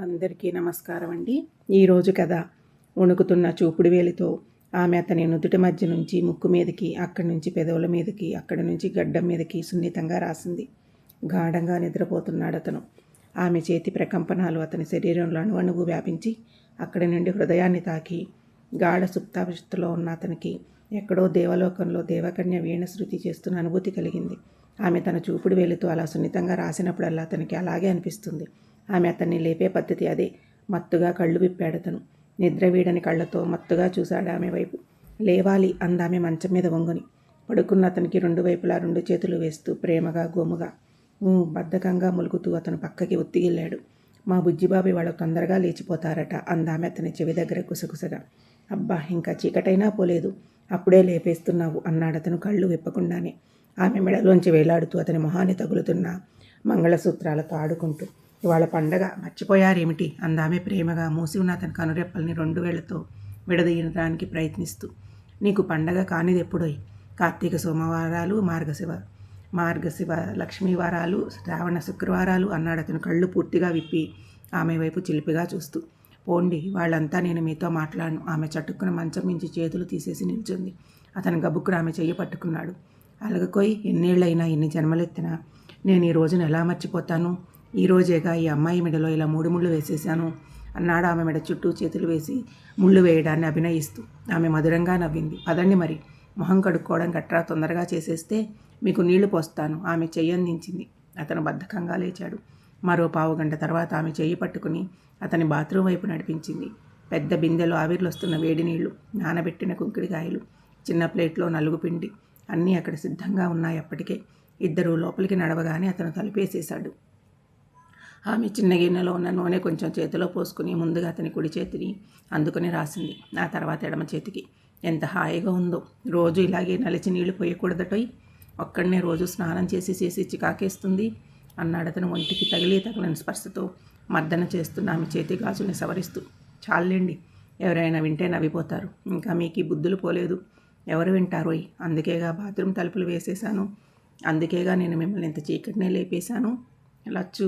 అందరికీ నమస్కారం అండి. ఈరోజు కథ వణుకుతున్న చూపుడు వేలితో ఆమె అతని నుదుటి మధ్య నుంచి ముక్కు మీదకి, అక్కడి నుంచి పెదవుల మీదకి, అక్కడి నుంచి గడ్డం మీదకి సున్నితంగా రాసింది. గాఢంగా నిద్రపోతున్నాడు అతను. ఆమె చేతి ప్రకంపనాలు అతని శరీరంలో అణువణువు వ్యాపించి అక్కడి నుండి హృదయాన్ని తాకి గాఢ సుప్తావస్థలో ఉన్న అతనికి ఎక్కడో దేవలోకంలో దేవకన్య వీణ శృతి చేస్తున్న అనుభూతి కలిగింది. ఆమె తన చూపుడు వేలితో అలా సున్నితంగా రాసినప్పుడల్లా అతనికి అలాగే అనిపిస్తుంది. ఆమె అతన్ని లేపే పద్ధతి అదే. మత్తుగా కళ్ళు విప్పాడతను. నిద్ర వీడని కళ్ళతో మత్తుగా చూశాడు ఆమె వైపు. లేవాలి అందామె మంచం మీద వంగుని. పడుకున్న అతనికి రెండు వైపులా రెండు చేతులు వేస్తూ ప్రేమగా గోముగా బద్ధకంగా ములుగుతూ అతను పక్కకి ఒత్తిగిల్లాడు. మా బుజ్జిబాబు వాళ్ళ తొందరగా లేచిపోతారట అందామె అతని చెవి దగ్గర కుసకుసగా. అబ్బా, ఇంకా చీకటైనా పోలేదు, అప్పుడే లేపేస్తున్నావు అన్నాడతను కళ్ళు విప్పకుండానే. ఆమె మెడలోంచి వేలాడుతూ అతని మొహాన్ని తగులుతున్న మంగళసూత్రాలతో ఆడుకుంటూ. ఇవాళ పండగ మర్చిపోయారేమిటి అందామె ప్రేమగా మూసి ఉన్న అతని కనురెప్పల్ని రెండు వేళ్లతో విడదీయడానికి ప్రయత్నిస్తూ. నీకు పండగ కానిది ఎప్పుడోయ్? కార్తీక సోమవారాలు, మార్గశివ లక్ష్మీవారాలు, శ్రావణ శుక్రవారాలు అన్నాడు అతను కళ్ళు పూర్తిగా విప్పి ఆమె వైపు చిలిపిగా చూస్తూ. పోండి, వాళ్ళంతా నేను మీతో మాట్లాడను. ఆమె చట్టుకున్న మంచం మించి చేతులు తీసేసి నిల్చుంది. అతను గబుక్కున ఆమె చెయ్యి పట్టుకున్నాడు. అలగకోయ్, ఎన్నేళ్ళైనా ఎన్ని జన్మలెత్తినా నేను ఈ రోజును ఎలా మర్చిపోతాను? ఈరోజేగా ఈ అమ్మాయి మెడలో ఇలా 3 ముళ్ళు వేసేశాను అన్నాడు ఆమె మెడ చుట్టూ చేతులు వేసి ముళ్ళు వేయడాన్ని అభినయిస్తూ. ఆమె మధురంగా నవ్వింది. పదండి మరి, మొహం కడుక్కోవడం గట్రా తొందరగా చేసేస్తే మీకు నీళ్లు పోస్తాను ఆమె చెయ్యందించింది. అతను బద్ధకంగా లేచాడు. మరో పావుగంట తర్వాత ఆమె చెయ్యి పట్టుకుని అతని బాత్రూమ్ వైపు నడిపించింది. పెద్ద బిందెలో ఆవిర్లు వస్తున్న వేడి నీళ్లు, నానబెట్టిన కుంకుడికాయలు, చిన్న ప్లేట్లో నలుగు పిండి అన్నీ అక్కడ సిద్ధంగా ఉన్నాయి. అప్పటికే ఇద్దరూ లోపలికి నడవగానే అతను తలుపేసేశాడు. ఆమె చిన్న గిన్నెలో ఉన్న నూనె కొంచెం చేతిలో పోసుకుని ముందుగా అతని కుడి చేతిని అందుకుని రాసింది. ఆ తర్వాత ఎడమ చేతికి. ఎంత హాయిగా ఉందో, రోజు ఇలాగే నలిచి నీళ్లు పోయకూడదటోయ్. ఒక్కడనే రోజు స్నానం చేసి చికాకేస్తుంది అన్నాడు అతను ఒంటికి తగిలిన స్పర్శతో మర్దన చేస్తున్న ఆమె చేతి గాజుని సవరిస్తూ. చాలండి, ఎవరైనా వింటే నవ్విపోతారు. ఇంకా మీకు బుద్ధులు పోలేదు. ఎవరు వింటారోయ్? అందుకేగా బాత్రూమ్ తలుపులు వేసేశాను. అందుకేగా నేను మిమ్మల్ని ఇంత చీకటినే లేపేశాను. లచ్చు,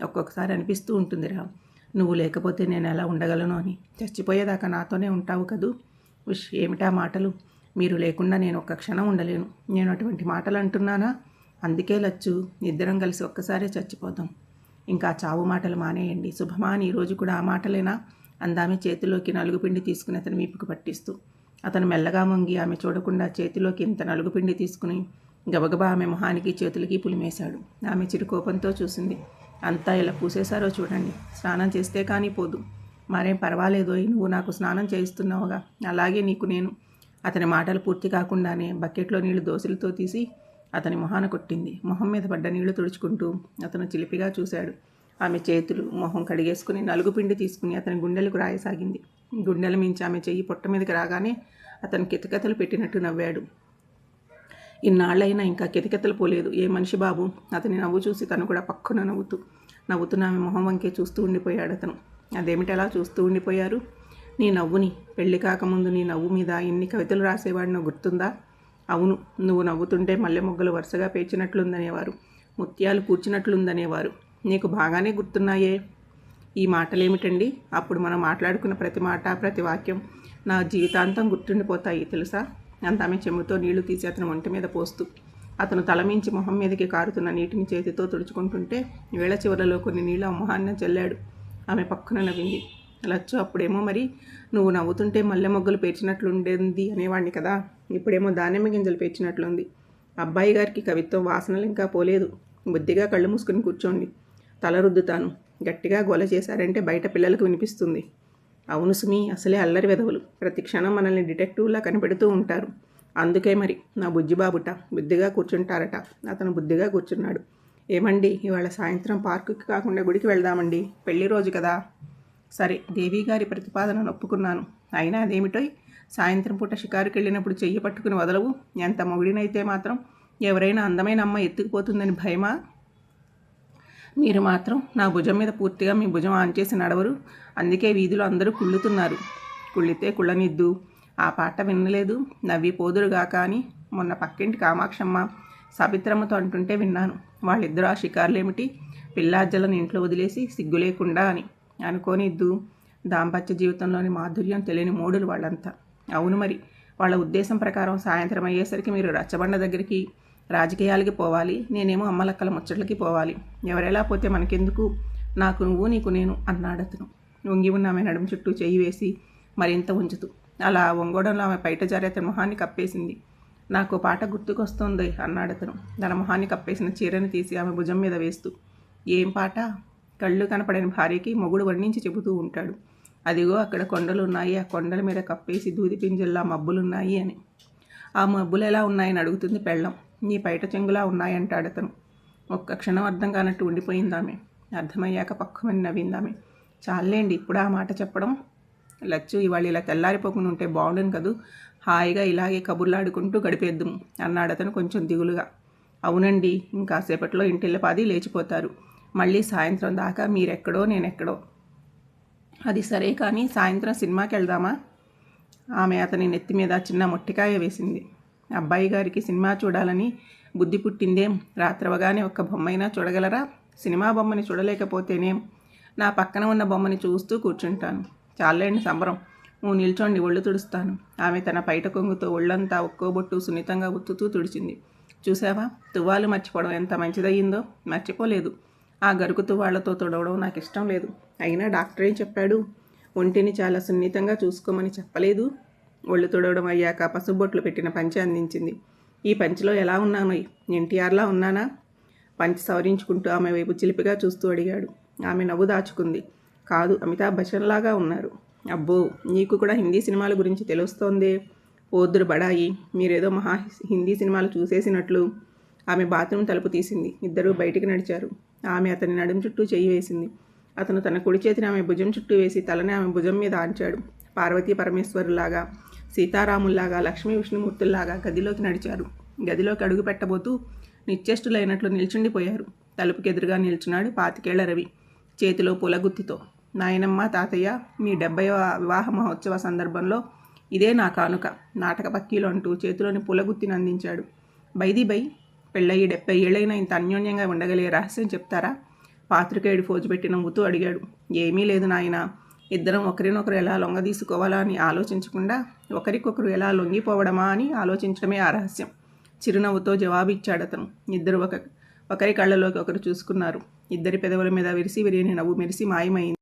ఒక్కొక్కసారి అనిపిస్తూ ఉంటుందిరా, నువ్వు లేకపోతే నేను ఎలా ఉండగలను అని. చచ్చిపోయేదాకా నాతోనే ఉంటావు కదూ. ఏమిటా మాటలు? మీరు లేకుండా నేను ఒక్క క్షణం ఉండలేను. నేను అటువంటి మాటలు అంటున్నానా? అందుకే లచ్చు, ఇద్దరం కలిసి ఒక్కసారే చచ్చిపోతాం. ఇంకా చావు మాటలు మానేయండి. శుభమా అని ఈరోజు కూడా ఆ మాటలేనా అందామె చేతిలోకి నలుగుపిండి తీసుకుని అతని వీపుకు పట్టిస్తూ. అతను మెల్లగా వంగి ఆమె చూడకుండా చేతిలోకి ఇంత నలుగుపిండి తీసుకుని గబగబా ఆమె మొహానికి చేతులకి పులిమేశాడు. ఆమె చిరుకోపంతో చూసింది. అంతా ఇలా పూసేశారో చూడండి. స్నానం చేస్తే కానీ పోదు. మరేం పర్వాలేదోయ్, నువ్వు నాకు స్నానం చేయిస్తున్నావుగా, అలాగే నీకు నేను. అతని మాటలు పూర్తి కాకుండానే బకెట్లో నీళ్లు దోశలతో తీసి అతని మొహాన కొట్టింది. మొహం మీద పడ్డ నీళ్లు తుడుచుకుంటూ అతను చిలిపిగా చూశాడు. ఆమె చేతులు మొహం కడిగేసుకుని నలుగుపిండి తీసుకుని అతని గుండెలకు రాయసాగింది. గుండెల మించి ఆమె చెయ్యి పొట్ట మీదకి రాగానే అతను కితకతలు పెట్టినట్టు నవ్వాడు. ఇన్నాళ్ళైనా ఇంకా కితకితలు పోలేదు. ఏ మనిషి బాబు? అతని నవ్వు చూసి తను కూడా పక్కున నవ్వుతున్న ఆమె మొహం వంకే చూస్తూ ఉండిపోయాడు అతను. అదేమిటి అలా చూస్తూ ఉండిపోయారు? నీ నవ్వుని, పెళ్లి కాకముందు నీ నవ్వు మీద ఎన్ని కవితలు రాసేవాడినో గుర్తుందా? అవును, నువ్వు నవ్వుతుంటే మల్లె మొగ్గలు వరుసగా పేర్చినట్లుందనేవారు, ముత్యాలు కూర్చున్నట్లుందనేవారు. నీకు బాగానే గుర్తున్నాయే. ఈ మాటలేమిటండి? అప్పుడు మనం మాట్లాడుకున్న ప్రతి మాట, ప్రతి వాక్యం నా జీవితాంతం గుర్తుండిపోతాయి తెలుసా అంత ఆమె చెమ్ముతో నీళ్లు తీసి అతను ఒంటి మీద పోస్తూ. అతను తలమించి మొహం మీదకి కారుతున్న నీటిని చేతితో తుడుచుకుంటుంటే వేళ చివరలో కొన్ని నీళ్ళు ఆ మొహాన్ని చల్లాడు. ఆమె పక్కన నవ్వింది. లచ్చు, అప్పుడేమో మరి నువ్వు నవ్వుతుంటే మల్లె మొగ్గలు పేర్చినట్లుండేది అనేవాడిని కదా, ఇప్పుడేమో దానిమ్మ గింజలు పేర్చినట్లుంది. అబ్బాయి గారికి కవిత్వం వాసనలు ఇంకా పోలేదు. బుద్ధిగా కళ్ళు మూసుకుని కూర్చోండి, తల రుద్దుతాను. గట్టిగా గోల చేశారంటే బయట పిల్లలకు వినిపిస్తుంది. అవును సుమి, అసలే అల్లరి వెధవులు. ప్రతి క్షణం మనల్ని డిటెక్టివ్లా కనిపెడుతూ ఉంటారు. అందుకే మరి నా బుజ్జిబాబుట బుద్ధిగా కూర్చుంటారట. అతను బుద్ధిగా కూర్చున్నాడు. ఏమండి, ఇవాళ సాయంత్రం పార్కుకి కాకుండా గుడికి వెళ్దామండి, పెళ్లి రోజు కదా. సరే, దేవి గారి ప్రతిపాదనను ఒప్పుకున్నాను. అయినా అదేమిటోయ్, సాయంత్రం పూట షికారుకి వెళ్ళినప్పుడు చెయ్యి పట్టుకుని వదలవు. ఎంత మొగుడినైతే మాత్రం ఎవరైనా అందమైన అమ్మ ఎత్తుకుపోతుందని భయమా? మీరు మాత్రం నా భుజం మీద పూర్తిగా మీ భుజం ఆన్ చేసి నడవరు. అందుకే వీధిలో అందరూ కుళ్ళుతున్నారు. కుళ్ళితే కుళ్ళనిద్దు. ఆ పాట వినలేదు, నవ్వి పోదురుగాక అని మొన్న పక్కింటి కామాక్షమ్మ సావిత్రమ్మతో అంటుంటే విన్నాను. వాళ్ళిద్దరూ ఆ షికారులేమిటి పిల్లాజ్జలను ఇంట్లో వదిలేసి సిగ్గు లేకుండా అని అనుకోనిద్దు. దాంపత్య జీవితంలోని మాధుర్యం తెలియని మూడులు వాళ్ళంతా. అవును మరి, వాళ్ళ ఉద్దేశం ప్రకారం సాయంత్రం అయ్యేసరికి మీరు రచ్చబండ దగ్గరికి రాజకీయాలకి పోవాలి, నేనేమో అమ్మలక్కల ముచ్చట్లకి పోవాలి. ఎవరెలా పోతే మనకెందుకు, నాకు నువ్వు నీకు నేను అన్నాడతను. వంగి ఉన్న ఆమె నడుము చుట్టూ చెయ్యి వేసి మరింత ఉంచుతూ. అలా వంగడంలో ఆమె బయట జారి అతని మొహాన్ని కప్పేసింది. నాకు పాట గుర్తుకొస్తోంది అన్నాడతను తన మొహాన్ని కప్పేసిన చీరని తీసి ఆమె భుజం మీద వేస్తూ. ఏం పాట? కళ్ళు కనపడని భార్యకి మొగుడు వర్ణించి చెబుతూ ఉంటాడు. అదిగో అక్కడ కొండలున్నాయి, ఆ కొండల మీద కప్పేసి దూది పింజల్లా మబ్బులున్నాయి అని. ఆ మబ్బులు ఎలా ఉన్నాయని అడుగుతుంది పెళ్ళం. నీ పైట చెంగులా ఉన్నాయంటాడతను. ఒక్క క్షణం అర్థం కానట్టు ఉండిపోయిందామె. అర్థమయ్యాక పక్కమని నవ్విందామె. చాలేండి ఇప్పుడు ఆ మాట చెప్పడం. లచ్చు, ఇవాళ ఇలా తెల్లారిపోకుండా ఉంటే బాగుండును కదూ, హాయిగా ఇలాగే కబుర్లాడుకుంటూ గడిపేద్దుము అన్నాడతను కొంచెం దిగులుగా. అవునండి, ఇంకాసేపట్లో ఇంటిల్లపాది లేచిపోతారు. మళ్ళీ సాయంత్రం దాకా మీరెక్కడో నేనెక్కడో. అది సరే కానీ సాయంత్రం సినిమాకి వెళ్దామా? ఆమె అతని నెత్తి మీద చిన్న మొట్టికాయ వేసింది. అబ్బాయి గారికి సినిమా చూడాలని బుద్ధి పుట్టిందేం? రాత్రవగానే ఒక్క బొమ్మైనా చూడగలరా? సినిమా బొమ్మని చూడలేకపోతేనేం, నా పక్కన ఉన్న బొమ్మని చూస్తూ కూర్చుంటాను. చాలేండి సంబరం, నువ్వు నిల్చోండి, ఒళ్ళు తుడుస్తాను. ఆమె తన పైట కొంగుతో ఒళ్ళంతా ఒక్కోబొట్టు సున్నితంగా ఉత్తుతూ తుడిచింది. చూసావా, తువ్వాలు మర్చిపోవడం ఎంత మంచిదయ్యిందో. మర్చిపోలేదు, ఆ గరుకు తువ్వాళ్లతో తుడవడం నాకు ఇష్టం లేదు. అయినా డాక్టర్ ఏం చెప్పాడు? ఒంటిని చాలా సున్నితంగా చూసుకోమని చెప్పలేదు? ఒళ్ళు తుడవడం అయ్యాక పసుబొట్లు పెట్టిన పంచె అందించింది. ఈ పంచెలో ఎలా ఉన్నాను? ఎన్టీఆర్లా ఉన్నానా? పంచె సవరించుకుంటూ ఆమె వైపు చిలిపిగా చూస్తూ అడిగాడు. ఆమె నవ్వు దాచుకుంది. కాదు, అమితాబ్ బచ్చన్లాగా ఉన్నారు. అబ్బో, నీకు కూడా హిందీ సినిమాల గురించి తెలుస్తోందే. ఓద్దురు బడాయి, మీరేదో మహా హిందీ సినిమాలు చూసేసినట్లు. ఆమె బాత్రూమ్ తలుపు తీసింది. ఇద్దరూ బయటికి నడిచారు. ఆమె అతని నడుం చుట్టూ చెయ్యి వేసింది. అతను తన కుడి చేతిని ఆమె భుజం చుట్టూ వేసి తలని ఆమె భుజం మీద ఆంచాడు. పార్వతీ పరమేశ్వరులాగా, సీతారాముల్లాగా, లక్ష్మీ విష్ణుమూర్తుల్లాగా గదిలోకి నడిచారు. గదిలోకి అడుగు పెట్టబోతూ నిశ్చేష్టులైనట్లు నిల్చుండిపోయారు. తలుపుకి ఎదురుగా నిల్చున్నాడు 25 ఏళ్ల రవి, చేతిలో పూలగుత్తితో. నాయనమ్మ, తాతయ్య, మీ 70వ వివాహ మహోత్సవ సందర్భంలో ఇదే నా కానుక, నాటక పక్కీలు అంటూ చేతిలోని పూలగుత్తిని అందించాడు. బై పెళ్ళయి 70 ఏళ్ళైనా ఇంత అన్యోన్యంగా ఉండగలిగే రహస్యం చెప్తారా? పాత్రికేయుడు ఫోజు పెట్టి నవ్వుతూ అడిగాడు. ఏమీ లేదు నాయన, ఇద్దరం ఒకరినొకరు ఎలా లొంగదీసుకోవాలా అని ఆలోచించకుండా ఒకరికొకరు ఎలా లొంగిపోవడమా అని ఆలోచించడమే ఆ రహస్యం. చిరునవ్వుతో జవాబిచ్చాడతను. ఇద్దరు ఒకరి కళ్ళలోకి ఒకరు చూసుకున్నారు. ఇద్దరి పెదవుల మీద విరిసి విరియని నవ్వు మెరిసి మాయమైంది.